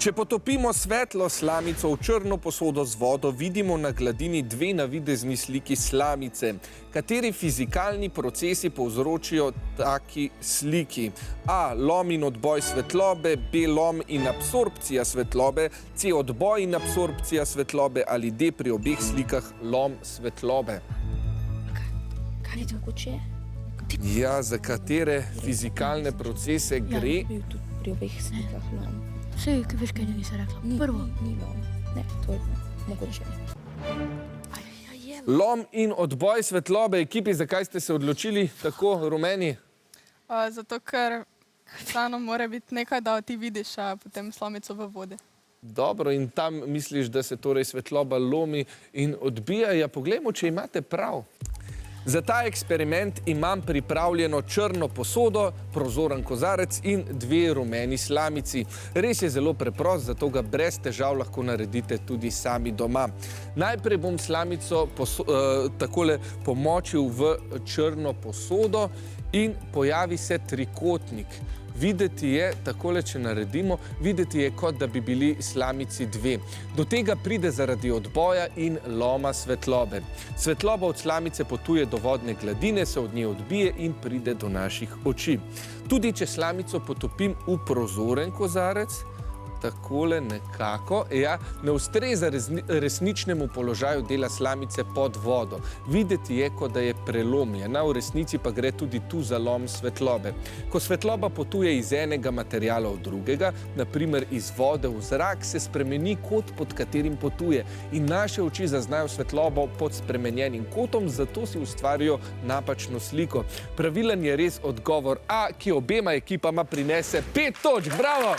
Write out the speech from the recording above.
Če potopimo svetlo slamico v črno posodo z vodo, vidimo na gladini dve navidezni sliki slamice. Kateri fizikalni procesi povzročijo taki sliki? A. Lom in odboj svetlobe, B. Lom in absorpcija svetlobe, C. Odboj in absorpcija svetlobe ali D. Pri obeh slikah lom svetlobe. Kaj je mogoče? Ja, za katere fizikalne procese gre? Ja, bil tudi pri obeh slikah lom. Sej, veš, kaj nisem rekla. Prvo. Ni lom. Ne, to je mogoče. Lom in odboj svetlobe. Ekipi, zakaj ste se odločili tako rumeni? Zato, ker vseeno mora biti nekaj, da ti vidiš potem slamico v vodi. Dobro, in tam misliš, da se torej svetloba lomi in odbija. Ja, poglejmo, če imate prav. Za ta eksperiment imam pripravljeno črno posodo, prozoren kozarec in dve rumeni slamici. Res je zelo preprost, zato ga brez težav lahko naredite tudi sami doma. Najprej bom slamico takole pomočil v črno posodo in pojavi se trikotnik. Videti je, takole, če naredimo, videti je, kot da bi bili slamici dve. Do tega pride zaradi odboja in loma svetlobe. Svetloba od slamice potuje do vodne gladine, se od nje odbije in pride do naših oči. Tudi če slamico potopim v prozoren kozarec, takole nekako, ja, ne ustreza resničnemu položaju dela slamice pod vodo. Videti je, kot da je prelomljena, v resnici pa gre tudi tu za lom svetlobe. Ko svetloba potuje iz enega materiala v drugega, na primer iz vode v zrak, se spremeni kot, pod katerim potuje. In naše oči zaznajo svetlobo pod spremenjenim kotom, zato si ustvarijo napačno sliko. Pravilen je res odgovor A, ki obema ekipama prinese 5 točk. Bravo!